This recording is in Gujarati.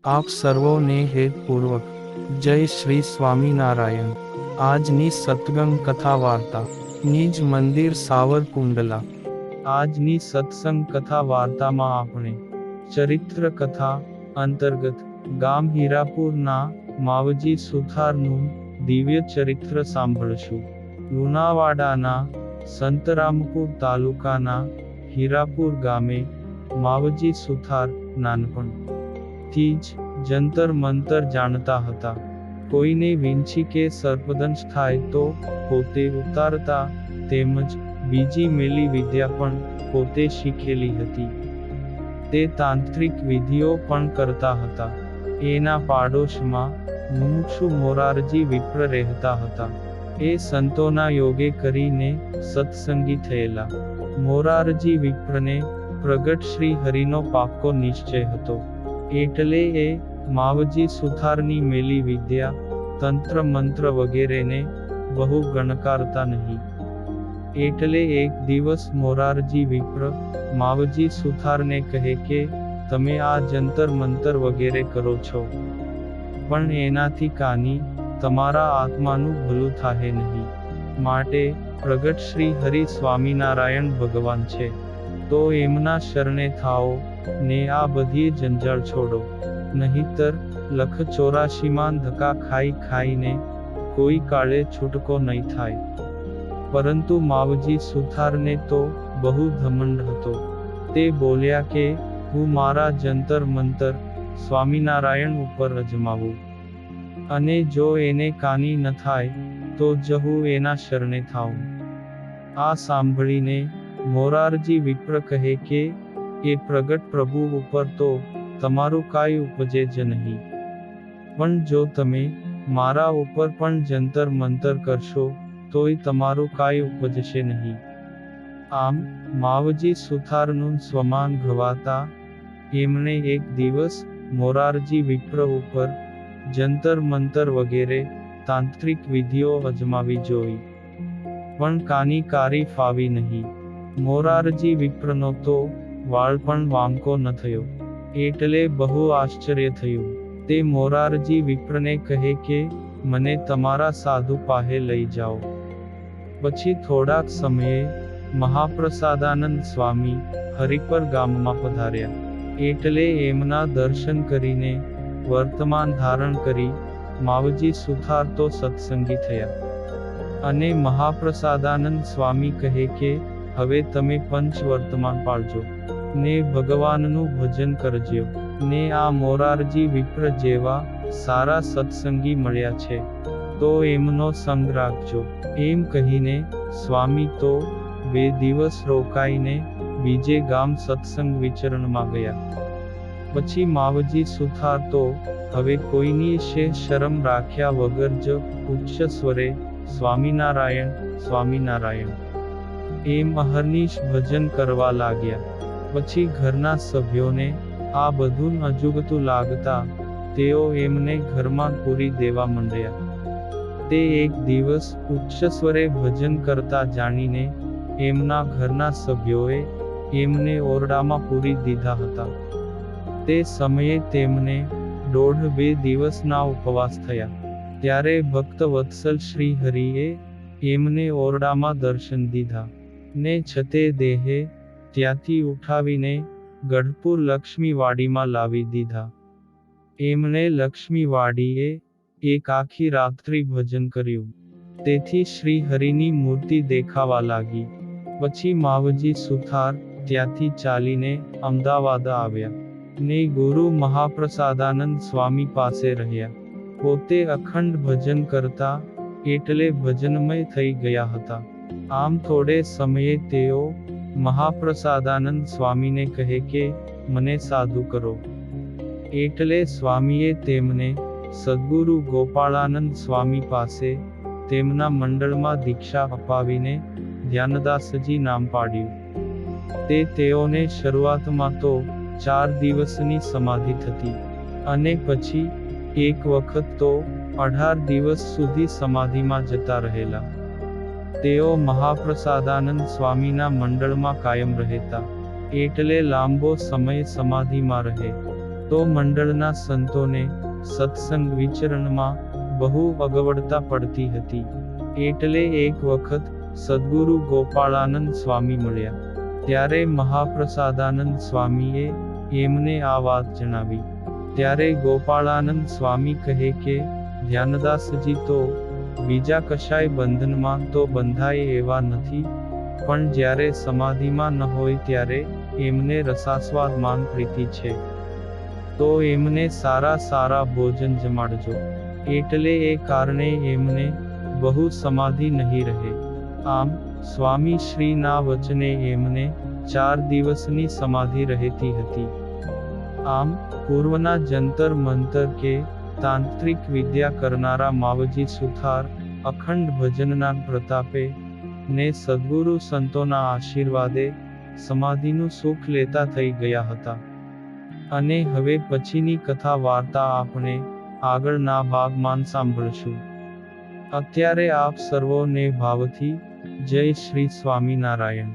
આપ સર્વોને હેતપૂર્વક જય શ્રી સ્વામિનારાયણ। આજની સત્સંગ કથા વાર્તા નિજ મંદિર સાવરકુંડલા। આજની સત્સંગ કથા વાર્તામાં આપણે ચરિત્ર કથા અંતર્ગત ગામ હીરાપુરના માવજી સુથારનું દિવ્ય ચરિત્ર સાંભળશું। લુણાવાડાના સંતરામપુર તાલુકાના હીરાપુર ગામે માવજી સુથાર નાનપણથી જ જંતર મંતર જાણતા હતા। કોઈને વીંછી કે સર્પદંશ થાય તો પોતે ઉતારતા, તેમજ બીજી મેલી વિદ્યા પણ પોતે શીખેલી હતી। તે તાંત્રિક વિધિઓ પણ કરતા હતા। એના પાડોશમાં મુમુક્ષુ મોરારજી વિપ્ર રહેતા હતા। એ સંતોના યોગે કરીને સત્સંગી થયેલા। મોરારજી વિપ્રને પ્રગટ શ્રી હરિનો પાક્કો નિશ્ચય હતો, એટલે એ માવજી સુથારની મેલી વિદ્યા, તંત્ર મંત્ર વગેરેને બહુ ગણકારતા નહીં। એટલે એક દિવસ મોરારજી વિપ્ર માવજી સુથારને કહે કે તમે આ જંતર મંતર વગેરે કરો છો, પણ એનાથી કાની તમારા આત્માનું ભલું થાહે નહીં। માટે પ્રગટ શ્રી હરિ સ્વામિનારાયણ ભગવાન છે, તો એમના શરણે થાઓ ને આ બધી જંજાળ છોડો, નહીતર લખ 84માં ધક્કા ખાઈ ખાઈને કોઈ કાળે છૂટકો નહીં થાય। પરંતુ માવજી સુથારને તો બહુ ઘમંડ હતો। તે બોલ્યા કે હું મારા જંતર મંતર સ્વામિનારાયણ ઉપર અજમાવું, અને જો એને કાની ન થાય તો જ હું એના શરણે થાઉં। આ સાંભળીને મોરારજી વિપ્ર કહે કે એ પ્રગટ પ્રભુ ઉપર તો તમારું કાંઈ ઉપજે જ નહીં, પણ જો તમે મારા ઉપર પણ જંતર મંતર કરશો તોય તમારું કાંઈ ઉપજશે નહીં। આમ માવજી સુથારનું સ્વમાન ઘવાતા એમણે એક દિવસ મોરારજી વિપ્ર ઉપર જંતર મંતર વગેરે તાંત્રિક વિધિઓ અજમાવી જોઈ, પણ કાની કારી ફાવી નહીં। મોરારજી વિપ્રનો તો વાળ પણ વાંકો ન થયો, એટલે બહુ આશ્ચર્ય થયું। તે મોરારજી વિપ્રને કહે કે મને તમારા સાધુ પાસે લઈ જાઓ। પછી થોડાક સમયે મહાપ્રસાદાનંદ સ્વામી હરિપર ગામમાં પધાર્યા, એટલે એમના દર્શન કરીને વર્તમાન ધારણ કરી માવજી સુથાર તો સત્સંગી થયા। અને મહાપ્રસાદાનંદ સ્વામી કહે કે હવે તમે પંચ વર્તમાન પાળજો ને ભગવાનનું ભજન કરજો, ને આ મોરારજી વિપ્ર જેવા સારા સત્સંગી મળ્યા છે તો એમનો સંગ રાખજો। એમ કહીને સ્વામી તો 2 દિવસ રોકાઈને બીજે ગામ સત્સંગ વિચરણમાં ગયા। પછી માવજી સુથાર તો હવે કોઈની શરમ રાખ્યા વગર જ ઉચ્ચ સ્વરે સ્વામિનારાયણ સ્વામિનારાયણ એમ અહર્નિશ ભજન કરવા લાગ્યા। પછી ઘરના સભ્યોને આ બધું અજુગતું લાગતા તેઓ એમને ઘરમાં પૂરી દેવા માંડ્યા। તે એક દિવસ ઉચ્ચ સ્વરે ભજન કરતા જાણીને એમના ઘરના સભ્યોએ એમને ઓરડામાં પૂરી દીધા હતા। તે સમયે તેમને 1.5-2 દિવસના ઉપવાસ થયા। ત્યારે ભક્ત વત્સલ શ્રી હરિએ એમને ઓરડામાં દર્શન દીધા, ને છતે દેહે ત્યાંથી ઉઠાવીને ગઢપુર લક્ષ્મીવાડીમાં લાવી દીધા। એમણે લક્ષ્મીવાડીએ એક આખી રાત્રિ ભજન કર્યું, તેથી શ્રી હરિની મૂર્તિ દેખાવા લાગી। પછી માવજી સુથાર ત્યાંથી ચાલીને અમદાવાદ આવ્યા, ને ગુરુ મહાપ્રસાદાનંદ સ્વામી પાસે રહ્યા। પોતે અખંડ ભજન કરતા એટલે ભજનમય થઈ ગયા હતા। આમ થોડે સમયે તેઓ મહાપ્રસાદાનંદ સ્વામીને કહે કે મને સાધુ કરો, એટલે સ્વામીએ તેમને સદ્ગુરુ ગોપાળાનંદ સ્વામી પાસે તેમના મંડળમાં દીક્ષા અપાવીને ધ્યાનદાસજી નામ પાડ્યું। તે તેઓને શરૂઆતમાં તો 4 દિવસની સમાધિ થતી, અને પછી એક વખત તો 18 દિવસ સુધી સમાધિમાં જતા રહેલા। તેઓ મહાપ્રસાદાનંદ સ્વામીના મંડળમાં કાયમ રહેતા, એટલે લાંબો સમય સમાધિમાં રહે તો મંડળના સંતોને સત્સંગ વિચરણમાં બહુ અગવડતા પડતી હતી. એટલે એક વખત સદ્ગુરુ ગોપાળાનંદ સ્વામી મળ્યા. ત્યારે મહાપ્રસાદાનંદ સ્વામીએ એમને આ વાત જણાવી. ત્યારે ગોપાળાનંદ સ્વામી કહે કે ધ્યાનદાસજી તો બીજા કશાય બંધનમાં તો બંધાય એવા નથી, પણ જ્યારે સમાધિમાં ન હોય ત્યારે એમને રસાસ્વાદમાન પ્રીતિ છે. તો એમને સારા સારા ભોજન જમાડજો. એટલે એ કારણે એમને બહુ સમાધિ નહીં રહે. આમ સ્વામી શ્રીના વચને એમને 4 દિવસની સમાધિ રહેતી હતી. આમ પૂર્વના જંતર મંતર કે તાંત્રિક વિદ્યા કરનારા માવજી સુથાર અખંડ ભજનના પ્રતાપે ને સદ્ગુરુ સંતોના આશીર્વાદે સમાધિનું સુખ લેતા થઈ ગયા હતા. અને હવે પછીની કથા વાર્તા આપણે આગળના ભાગમાં સાંભળશું. અત્યારે આપ સર્વોને ભાવથી જય શ્રી સ્વામિનારાયણ.